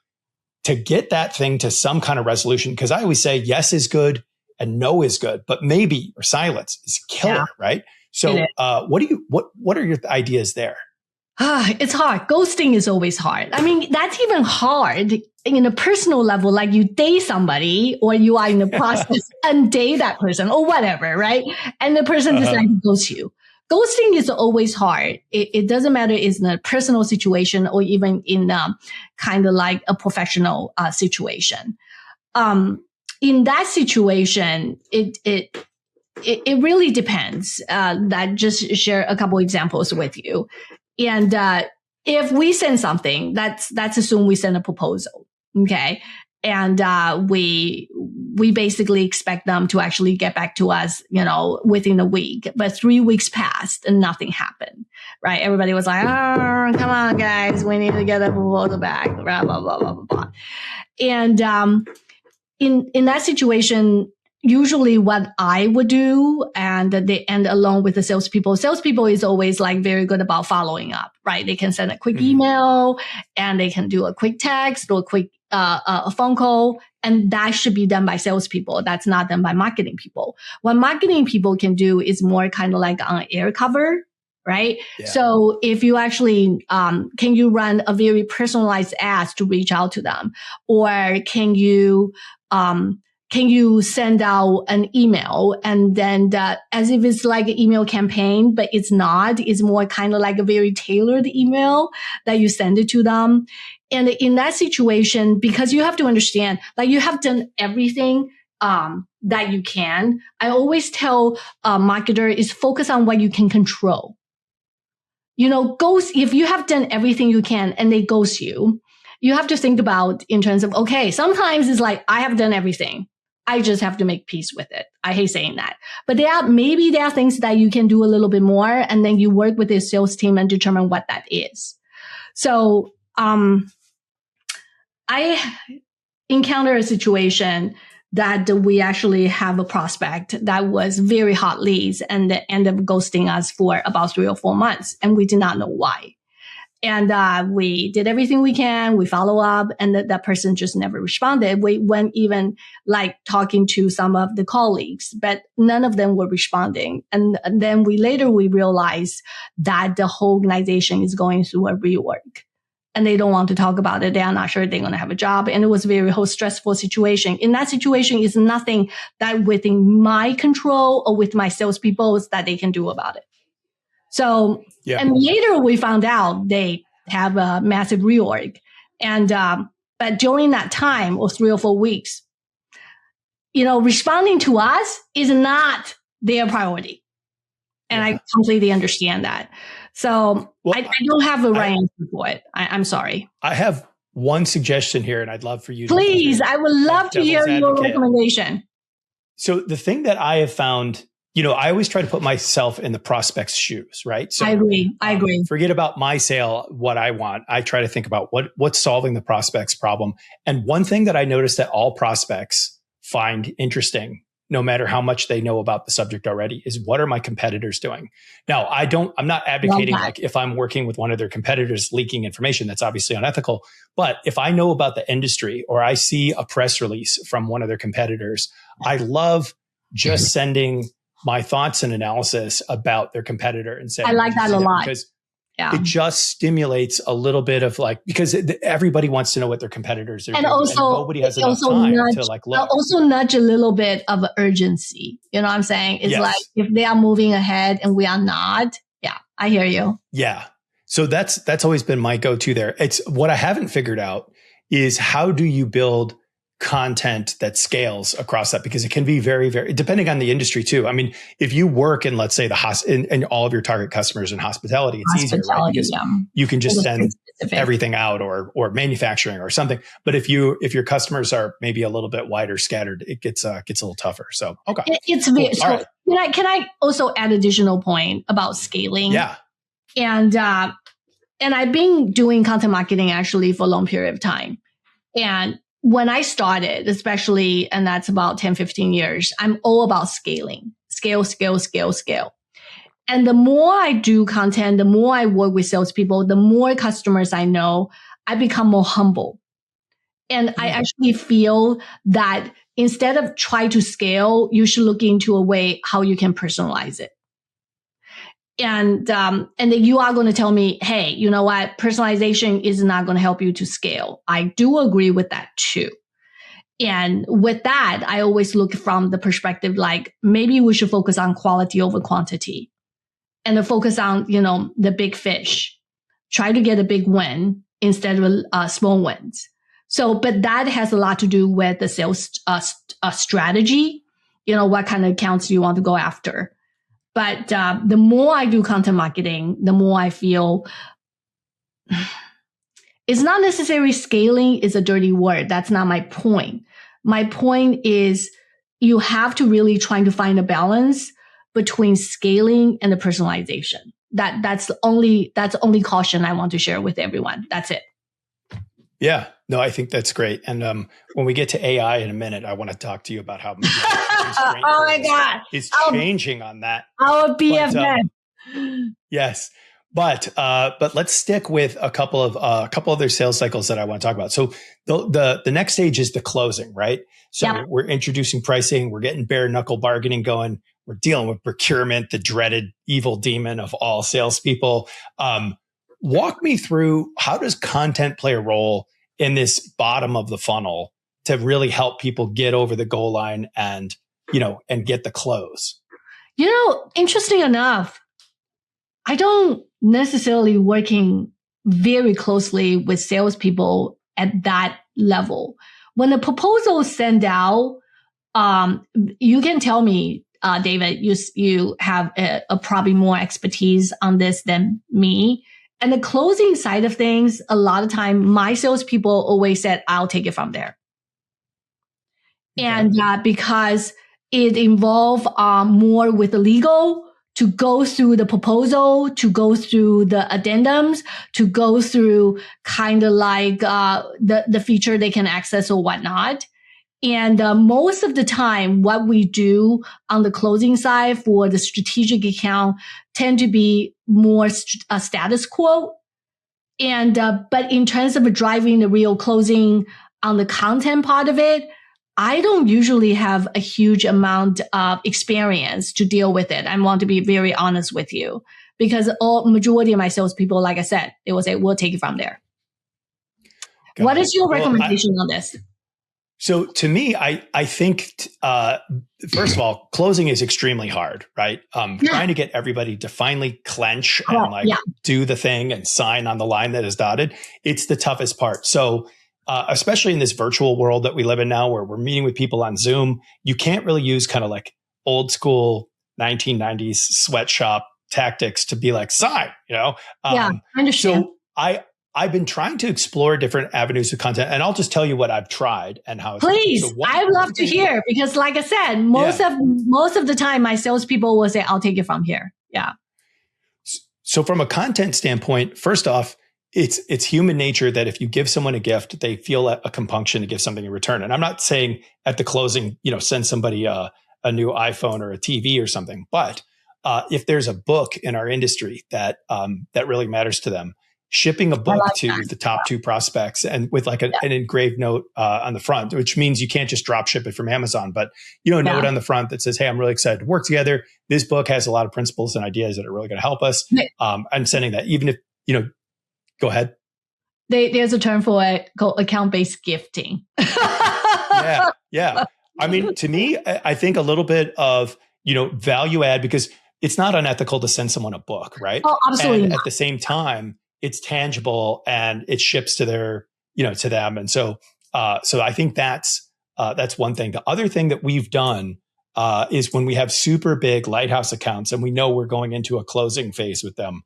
S3: get that thing to some kind of resolution? Because I always say yes is good and no is good, but maybe or silence is killer, right? So what are your ideas there?
S1: It's hard. Ghosting is always hard. I mean, that's even hard in a personal level, like you date somebody or you are in the process and date that person or whatever, right? And the person decides to ghost you. Ghosting is always hard. It doesn't matter it's in a personal situation or even in kind of like a professional situation. In that situation, it really depends. That just share a couple examples with you. And if we send something, that's assume we send a proposal, okay? And we basically expect them to actually get back to us, within a week. But 3 weeks passed and nothing happened, right? Everybody was like, "Oh, come on, guys, we need to get a proposal back." Blah blah blah blah blah. And in that situation, usually what I would do, and along with the salespeople is always like very good about following up, right? They can send a quick email and they can do a quick text or a quick a phone call, and that should be done by salespeople. That's not done by marketing people. What marketing people can do is more kind of like on air cover, right? Yeah. So if you actually, can you run a very personalized ads to reach out to them? Or can you send out an email and then as if it's like an email campaign, but it's not. It's more kind of like a very tailored email that you send it to them. And in that situation, because you have to understand, like you have done everything that you can. I always tell a marketer is focus on what you can control. Ghost, if you have done everything you can and they ghost you, you have to think about in terms of, okay, sometimes it's like, I have done everything. I just have to make peace with it. I hate saying that. But there are things that you can do a little bit more, and then you work with the sales team and determine what that is. So I encountered a situation that we actually have a prospect that was very hot leads and ended up ghosting us for about 3 or 4 months, and we did not know why. And we did everything we can. We follow up, and that person just never responded. We went even like talking to some of the colleagues, but none of them were responding. And then we realized that the whole organization is going through a rework, and they don't want to talk about it. They are not sure they're going to have a job. And it was a very whole stressful situation. In that situation, is nothing that within my control or with my salespeople that they can do about it. So, and later we found out they have a massive reorg. And, but during that time, or 3 or 4 weeks, responding to us is not their priority. And I completely understand that. So I don't have a right answer for it. I'm sorry.
S3: I have one suggestion here, and I'd love for you to.
S1: Please, I would love to hear your recommendation.
S3: So the thing that I have found, I always try to put myself in the prospect's shoes, right? So
S1: I agree.
S3: Forget about my sale, what I want. I try to think about what's solving the prospect's problem. And one thing that I noticed that all prospects find interesting, no matter how much they know about the subject already, is what are my competitors doing? Now, I'm not advocating like if I'm working with one of their competitors leaking information, that's obviously unethical. But if I know about the industry or I see a press release from one of their competitors, I love just sending my thoughts and analysis about their competitor and saying,
S1: I like that a lot.
S3: Because it just stimulates a little bit of because everybody wants to know what their competitors are doing.
S1: Also,
S3: and nobody has enough time to look.
S1: Also nudge a little bit of urgency. You know what I'm saying? It's like if they are moving ahead and we are not. Yeah, I hear you.
S3: Yeah. So that's always been my go-to there. It's what I haven't figured out is how do you build content that scales across that, because it can be very, very, depending on the industry too. I mean, if you work in, let's say in all of your target customers in hospitality, it's easier, right? Because you can just send everything out or manufacturing or something. But if your customers are maybe a little bit wider scattered, it gets a little tougher. So, okay.
S1: It's cool. So right. Can I also add additional point about scaling?
S3: Yeah.
S1: And I've been doing content marketing actually for a long period of time. And when I started, especially, and that's about 10, 15 years, I'm all about scaling. Scale. And the more I do content, the more I work with salespeople, the more customers I know, I become more humble. And I actually feel that instead of try to scale, you should look into a way how you can personalize it. And then you are going to tell me, hey, you know what? Personalization is not going to help you to scale. I do agree with that too. And with that, I always look from the perspective, like maybe we should focus on quality over quantity and to focus on, the big fish, try to get a big win instead of small wins. So, but that has a lot to do with the sales strategy, what kind of accounts do you want to go after? But the more I do content marketing, the more I feel it's not necessarily scaling is a dirty word. That's not my point. My point is you have to really try to find a balance between scaling and the personalization. That's the only caution I want to share with everyone. That's it.
S3: Yeah, no, I think that's great. And when we get to AI in a minute, I want to talk to you about how
S1: oh my God,
S3: is changing on that.
S1: Our BFF.
S3: Yes, but let's stick with a couple other sales cycles that I want to talk about. So the next stage is the closing, right? So we're introducing pricing, we're getting bare knuckle bargaining going, we're dealing with procurement, the dreaded evil demon of all salespeople. Walk me through, how does content play a role in this bottom of the funnel to really help people get over the goal line and get the close?
S1: Interesting enough, I don't necessarily working very closely with salespeople at that level. When the proposal is sent out, you can tell me, David, you have a probably more expertise on this than me. And the closing side of things, a lot of time, my salespeople always said, I'll take it from there. And because it involves more with the legal to go through the proposal, to go through the addendums, to go through kind of like the feature they can access or whatnot. And most of the time, what we do on the closing side for the strategic account tend to be more status quo. And but in terms of driving the real closing on the content part of it, I don't usually have a huge amount of experience to deal with it. I want to be very honest with you, because majority of my salespeople, like I said, they will say, we'll take it from there. What is your recommendation on this?
S3: So to me, I think, first of all, closing is extremely hard, right? Trying to get everybody to finally clench and do the thing and sign on the line that is dotted. It's the toughest part. So especially in this virtual world that we live in now, where we're meeting with people on Zoom, you can't really use kind of like old school 1990s sweatshop tactics to be like, sign,
S1: I understand.
S3: So I've been trying to explore different avenues of content, and I'll just tell you what I've tried and how it's
S1: Please, so I'd love to hear, because like I said, most of the time my salespeople will say, I'll take it from here. Yeah.
S3: So from a content standpoint, first off, it's human nature that if you give someone a gift, they feel a compunction to give something in return. And I'm not saying at the closing, send somebody a new iPhone or a TV or something. But if there's a book in our industry that really matters to them, shipping a book to the top 2 prospects and with like an engraved note on the front, which means you can't just drop ship it from Amazon, but a note on the front that says, hey, I'm really excited to work together. This book has a lot of principles and ideas that are really going to help us. I'm sending that, even if, go ahead.
S1: There's a term for it called account-based gifting.
S3: Yeah. I mean, to me, I think a little bit of, value add, because it's not unethical to send someone a book, right?
S1: Oh, absolutely.
S3: And at the same time, it's tangible and it ships to their, to them. And so I think that's one thing. The other thing that we've done is when we have super big lighthouse accounts and we know we're going into a closing phase with them,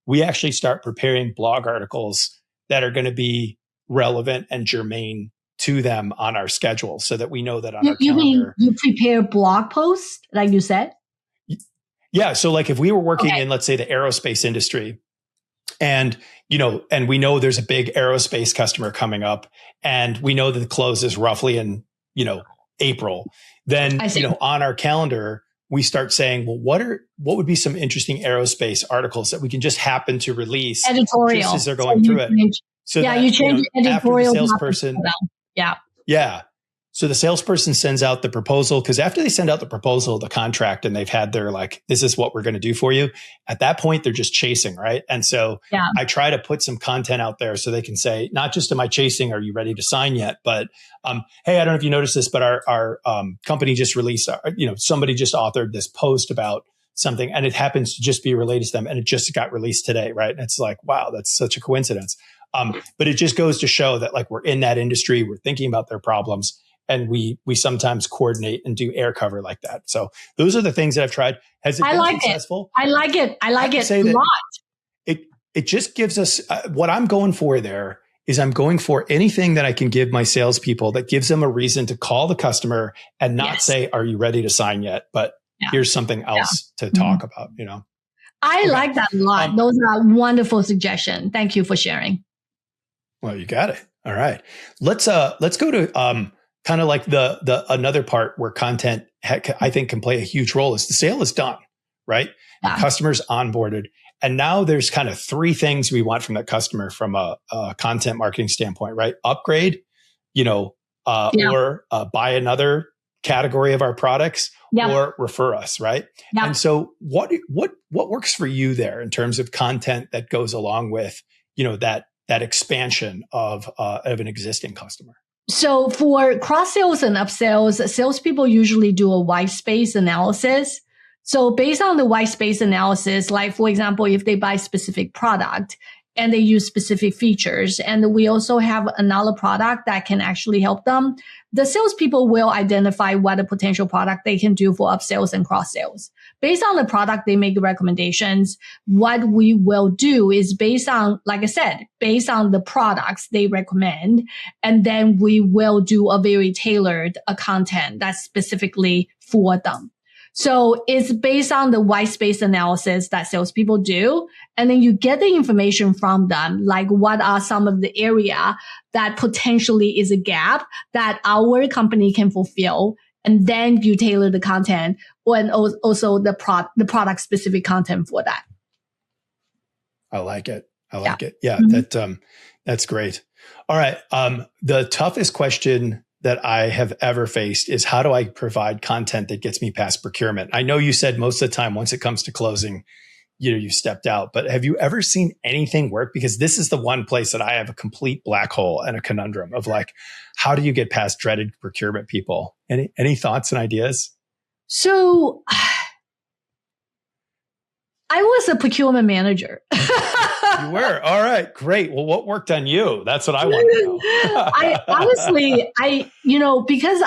S3: we actually start preparing blog articles that are going to be relevant and germane to them on our schedule, so that we know that on our calendar. You mean
S1: you prepare blog posts, like you said?
S3: Yeah. So like if we were working in, let's say, the aerospace industry, and, and we know there's a big aerospace customer coming up, and we know that the close is roughly in, April, then, on our calendar, we start saying, well, what would be some interesting aerospace articles that we can just happen to release
S1: editorial
S3: just as they're going through it.
S1: So you change editorial.
S3: After the salesperson. Yeah. So the salesperson sends out the proposal, because after they send out the proposal, the contract, and they've had their this is what we're going to do for you. At that point, they're just chasing, right? And so I try to put some content out there so they can say, not just am I chasing, are you ready to sign yet? But hey, I don't know if you noticed this, but our company just released, somebody just authored this post about something, and it happens to just be related to them, and it just got released today, right? And it's like, wow, that's such a coincidence. But it just goes to show that we're in that industry, we're thinking about their problems. And we sometimes coordinate and do air cover like that. So those are the things that I've tried. Has it been successful?
S1: I like it a lot.
S3: It just gives us what I'm going for there is I'm going for anything that I can give my salespeople that gives them a reason to call the customer and not say, are you ready to sign yet? But here's something else to talk about,
S1: I like that a lot. Those are wonderful suggestions. Thank you for sharing.
S3: Well, you got it. All right. Let's go to kind of like the another part where content I think can play a huge role is the sale is done, right? The customer's onboarded. And now there's kind of 3 things we want from that customer from a content marketing standpoint, right? Upgrade, or buy another category of our products, or refer us, right? And so what works for you there in terms of content that goes along with, that expansion of an existing customer?
S1: So for cross sales and upsells, salespeople usually do a white space analysis. So based on the white space analysis, like for example, if they buy specific product and they use specific features, and we also have another product that can actually help them, the salespeople will identify what a potential product they can do for upsells and cross sales. based on the product, they make recommendations. What we will do is based on, like I said, based on the products they recommend, and then we will do a very tailored content that's specifically for them. So it's based on the white space analysis that salespeople do. And then you get the information from them, like what are some of the area that potentially is a gap that our company can fulfill. And then you tailor the content and also the product specific content for that.
S3: I like it. Yeah, that's great. All right. The toughest question that I have ever faced is how do I provide content that gets me past procurement? I know you said most of the time, once it comes to closing, you stepped out, but have you ever seen anything work? Because this is the one place that I have a complete black hole and a conundrum of like, how do you get past dreaded procurement people? Any thoughts and ideas?
S1: So I was a procurement manager.
S3: You were? All right, great. Well, what worked on you? That's what I want to know.
S1: I honestly, because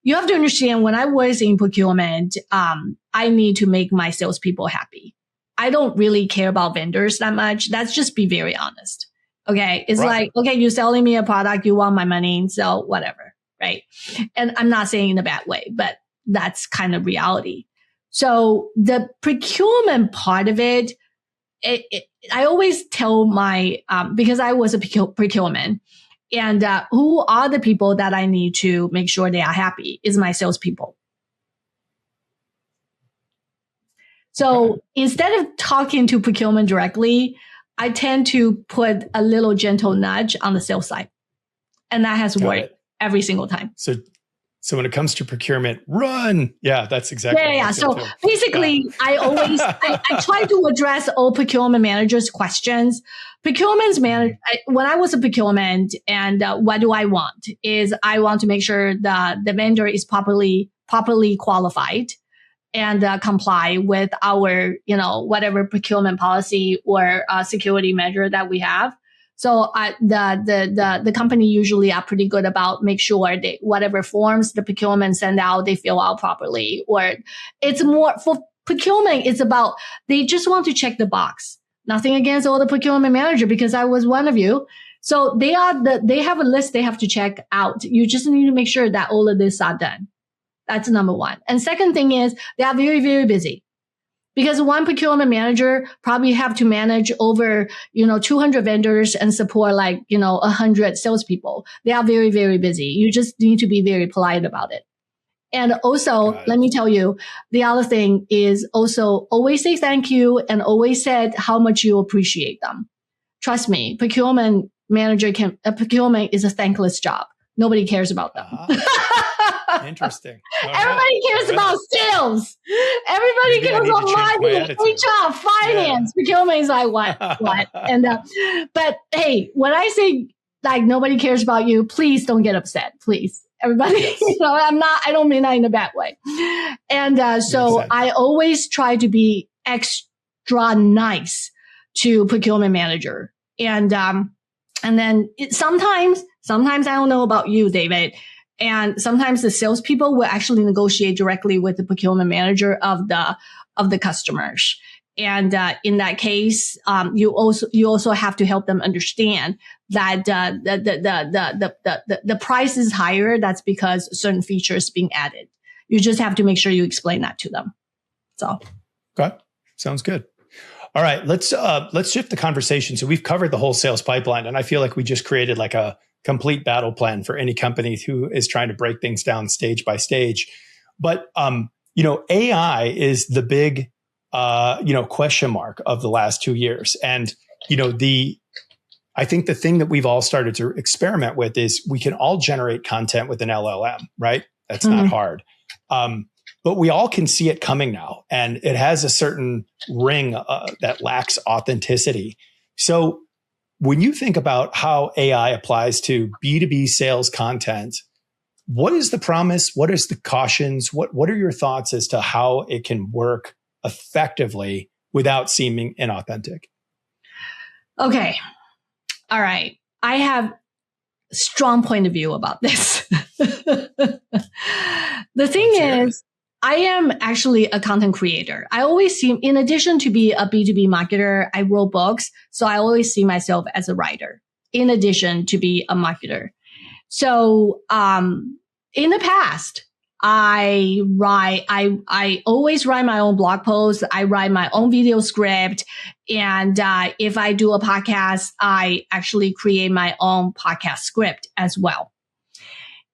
S1: you have to understand when I was in procurement, I need to make my salespeople happy. I don't really care about vendors that much. Let's just be very honest. Okay. It's right. Like, okay, you're selling me a product. You want my money. So whatever. Right. And I'm not saying in a bad way, but that's kind of reality. So the procurement part of it, I always tell my, because I was a procurement and who are the people that I need to make sure they are happy is my salespeople. So instead of talking to procurement directly, I tend to put a little gentle nudge on the sales side. And that has worked every single time.
S3: So when it comes to procurement, run. Yeah, that's exactly.
S1: Yeah. So basically, I try to address all procurement managers' questions. Procurement manager, when I was a procurement, and what do I want is I want to make sure the vendor is properly qualified and comply with our, whatever procurement policy or security measure that we have. So the company usually are pretty good about make sure that whatever forms the procurement send out, they fill out properly. Or it's more for procurement, it's about they just want to check the box. Nothing against all the procurement manager because I was one of you. So they have a list they have to check out. You just need to make sure that all of this are done. That's number one. And second thing is they are very, very busy. Because one procurement manager probably have to manage over, 200 vendors and support 100 salespeople. They are very, very busy. You just need to be very polite about it. And also, let me tell you, the other thing is also always say thank you and always said how much you appreciate them. Trust me, procurement is a thankless job. Nobody cares about them.
S3: Interesting.
S1: Everybody cares about sales. Everybody cares about marketing, HR, finance. Procurement is like, what? And, but hey, when I say nobody cares about you, please don't get upset. Please. Everybody, yes. I don't mean that in a bad way. And, so I always try to be extra nice to procurement manager. And then sometimes I don't know about you, David. And sometimes the salespeople will actually negotiate directly with the procurement manager of the customers. And in that case, you also have to help them understand that the price is higher. That's because certain features being added. You just have to make sure you explain that to them. So,
S3: okay, sounds good. All right, let's shift the conversation. So we've covered the whole sales pipeline, and I feel like we just created like a complete battle plan for any company who is trying to break things down stage by stage. But AI is the big question mark of the last 2 years, and I think the thing that we've all started to experiment with is we can all generate content with an LLM, right? That's not hard. But we all can see it coming now, and it has a certain ring that lacks authenticity. So when you think about how AI applies to B2B sales content, what is the promise? What is the cautions? What are your thoughts as to how it can work effectively without seeming inauthentic?
S1: Okay. All right. I have a strong point of view about this. The thing is, I am actually a content creator. I always see, in addition to be a B2B marketer, I wrote books. So I always see myself as a writer in addition to be a marketer. So, in the past, I always write my own blog posts. I write my own video script. And, if I do a podcast, I actually create my own podcast script as well.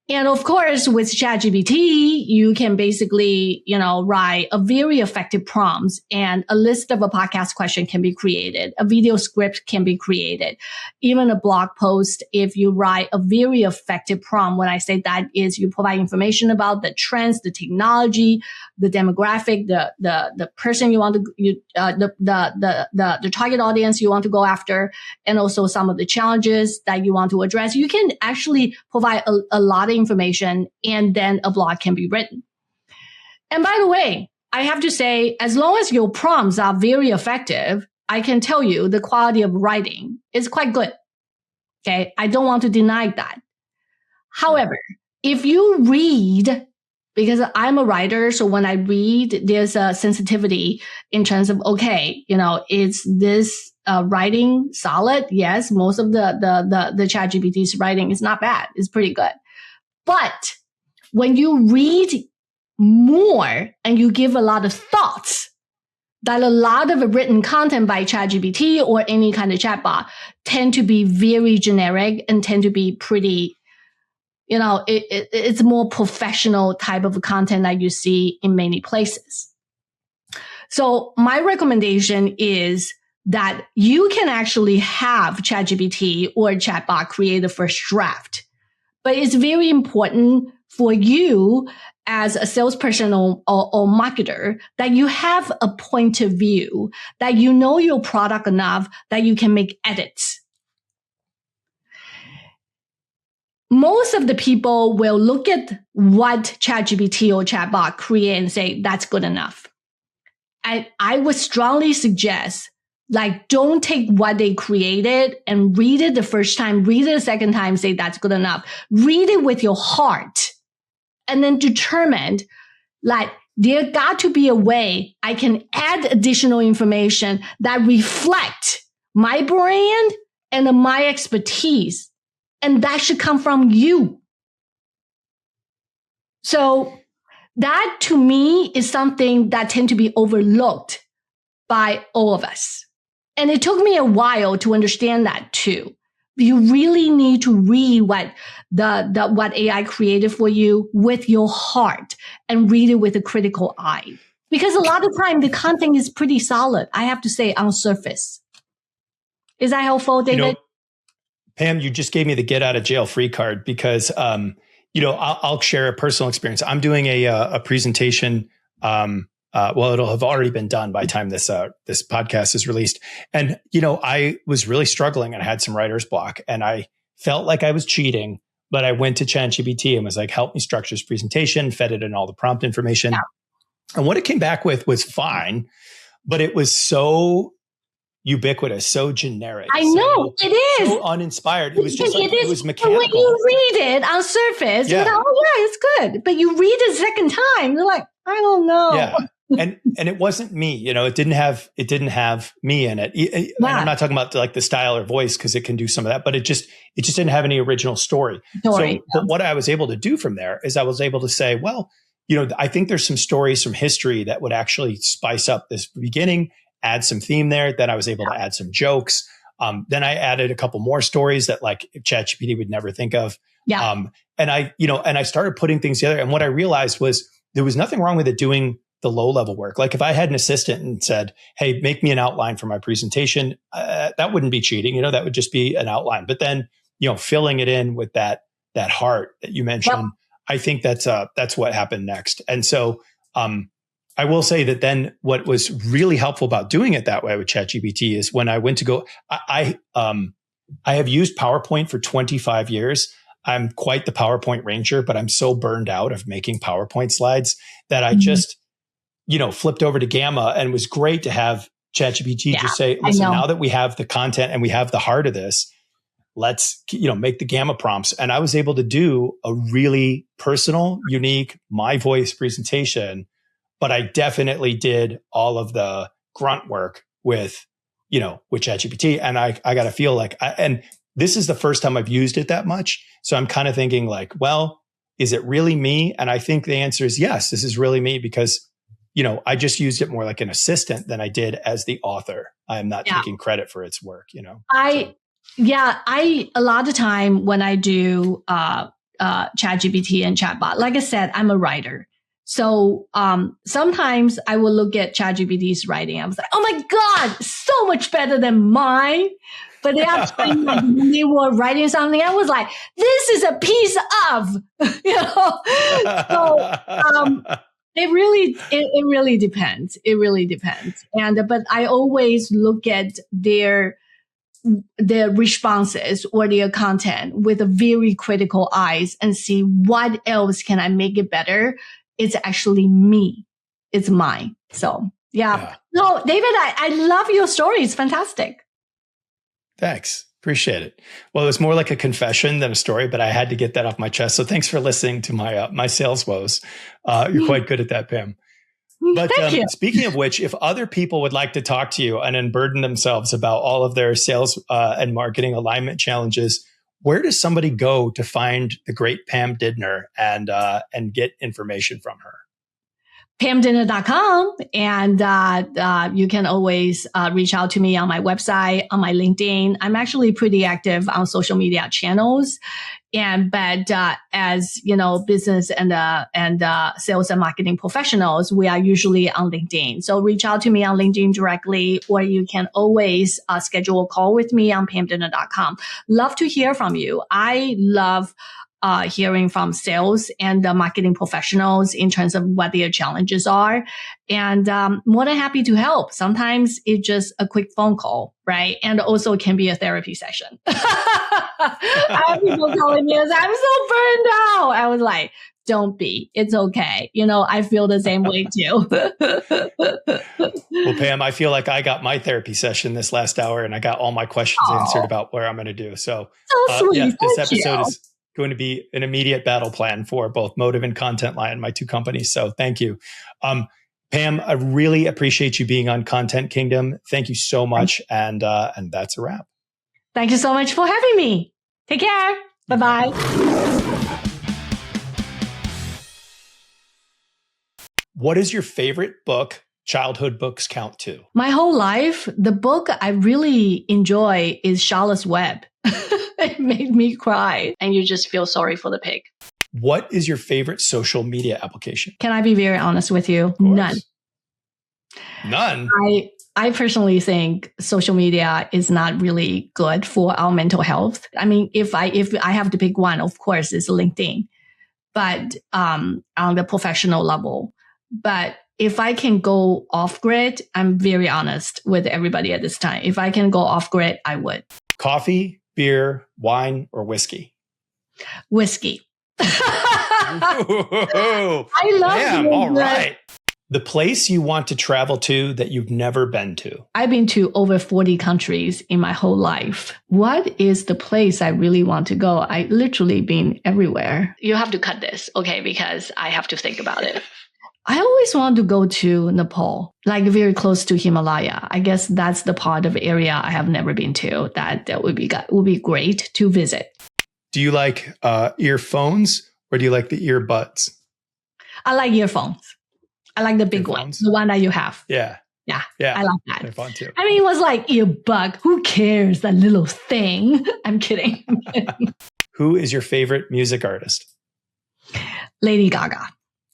S1: And of course, with ChatGPT, you can basically, write a very effective prompts, and a list of a podcast question can be created. A video script can be created. Even a blog post, if you write a very effective prompt, when I say that is you provide information about the trends, the technology, the demographic, the person you want to, the target audience you want to go after, and also some of the challenges that you want to address. You can actually provide a lot of information, and then a blog can be written. And by the way, I have to say, as long as your prompts are very effective, I can tell you the quality of writing is quite good. Okay. I don't want to deny that. However, if you read, because I'm a writer, so when I read, there's a sensitivity in terms of, okay, is this writing solid? Yes. Most of the ChatGPT's writing is not bad. It's pretty good. But when you read more and you give a lot of thoughts, that a lot of written content by ChatGPT or any kind of chatbot tend to be very generic and tend to be pretty, it's more professional type of content that you see in many places. So my recommendation is that you can actually have ChatGPT or chatbot create the first draft. But it's very important for you as a salesperson or marketer that you have a point of view, that you know your product enough that you can make edits. Most of the people will look at what ChatGPT or chatbot create and say, that's good enough. I would strongly suggest, don't take what they created and read it the first time, read it the second time, say that's good enough. Read it with your heart and then determine, there got to be a way I can add additional information that reflect my brand and my expertise. And that should come from you. So that to me is something that tend to be overlooked by all of us. And it took me a while to understand that too. You really need to read what AI created for you with your heart and read it with a critical eye. Because a lot of time the content is pretty solid, I have to say, on surface. Is that helpful, David?
S3: Pam, you just gave me the get out of jail free card because, I'll share a personal experience. I'm doing a presentation, it'll have already been done by the time this podcast is released. And, I was really struggling and I had some writer's block and I felt like I was cheating, but I went to ChatGPT and was like, help me structure this presentation, fed it in all the prompt information. Yeah. And what it came back with was fine, but it was so ubiquitous, so generic.
S1: I know it is
S3: so uninspired. It was just it was mechanical.
S1: When you read it on surface, you're like, oh yeah, it's good. But you read it a second time, you're like, I don't know.
S3: Yeah. And it wasn't me, it didn't have me in it. And I'm not talking about the style or voice because it can do some of that, but it just didn't have any original story. But what I was able to do from there is I was able to say, well, I think there's some stories from history that would actually spice up this beginning, add some theme there. Then I was able to add some jokes. Then I added a couple more stories that ChatGPT would never think of. Yeah. And I started putting things together. And what I realized was there was nothing wrong with it doing the low level work. Like if I had an assistant and said, hey, make me an outline for my presentation, that wouldn't be cheating. That would just be an outline. But then, filling it in with that heart that you mentioned, I think that's what happened next. And so, I will say that then what was really helpful about doing it that way with ChatGPT is when I went to go, I have used PowerPoint for 25 years. I'm quite the PowerPoint ranger, but I'm so burned out of making PowerPoint slides that I just, flipped over to Gamma, and it was great to have ChatGPT just say, listen, now that we have the content and we have the heart of this, let's, make the Gamma prompts. And I was able to do a really personal, unique, my voice presentation but I definitely did all of the grunt work with ChatGPT. And I got to feel like, and this is the first time I've used it that much. So I'm kind of thinking like, well, is it really me? And I think the answer is yes, this is really me because, I just used it more like an assistant than I did as the author. I'm not taking credit for its work,
S1: a lot of time when I do ChatGPT and chatbot, like I said, I'm a writer. So sometimes I will look at ChatGPT's writing. I was like, oh my God, so much better than mine. But they actually, when they were writing something, I was like, this is a piece of, So it really depends. It really depends. But I always look at their responses or their content with a very critical eyes and see what else can I make it better. It's actually me. It's mine. So yeah. No, David, I love your story. It's fantastic.
S3: Thanks. Appreciate it. Well, it was more like a confession than a story, but I had to get that off my chest. So thanks for listening to my sales woes. You're quite good at that, Pam. But speaking of which, if other people would like to talk to you and unburden themselves about all of their sales and marketing alignment challenges, where does somebody go to find the great Pam Didner and get information from her?
S1: PamDidner.com. And you can always reach out to me on my website, on my LinkedIn. I'm actually pretty active on social media channels. But as business and sales and marketing professionals, we are usually on LinkedIn. So reach out to me on LinkedIn directly, or you can always schedule a call with me on PamDidner.com. Love to hear from you. I love hearing from sales and marketing professionals in terms of what their challenges are. And more than happy to help. Sometimes it's just a quick phone call, right? And also it can be a therapy session. I have people calling me and say, I'm so burned out. I was like, don't be. It's okay. I feel the same way too.
S3: Well, Pam, I feel like I got my therapy session this last hour and I got all my questions answered about where I'm going to do. So
S1: sweet.
S3: This episode is going to be an immediate battle plan for both Motive and Content Lion, my two companies. So thank you. Pam, I really appreciate you being on Content Kingdom. Thank you so much. And that's a wrap.
S1: Thank you so much for having me. Take care. Bye-bye.
S3: What is your favorite book childhood books count to?
S1: My whole life, the book I really enjoy is Charlotte's Web. It made me cry. And you just feel sorry for the pig.
S3: What is your favorite social media application?
S1: Can I be very honest with you? None. I personally think social media is not really good for our mental health. I mean, if I have to pick one, of course, it's LinkedIn, but on the professional level. But if I can go off grid, I'm very honest with everybody at this time. If I can go off grid, I would.
S3: Coffee, beer, wine, or whiskey?
S1: Whiskey.
S3: I love it. All right. The place you want to travel to that you've never been to? I've
S1: been to over 40 countries in my whole life. What is the place I really want to go? I literally been everywhere. You have to cut this, okay? Because I have to think about it. I always want to go to Nepal, like very close to Himalaya. I guess that's the part of the area I have never been to that would be great to visit.
S3: Do you like earphones or do you like the earbuds?
S1: I like earphones. I like the big one, the one that you have.
S3: Yeah.
S1: I like that.
S3: They're fun too.
S1: I mean, it was like earbud. Who cares? That little thing. I'm kidding.
S3: Who is your favorite music artist?
S1: Lady Gaga.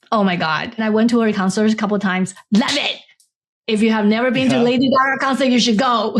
S1: Oh my God. And I went to her concert a couple of times. Love it. If you have never been to Lady Gaga concert, you should go.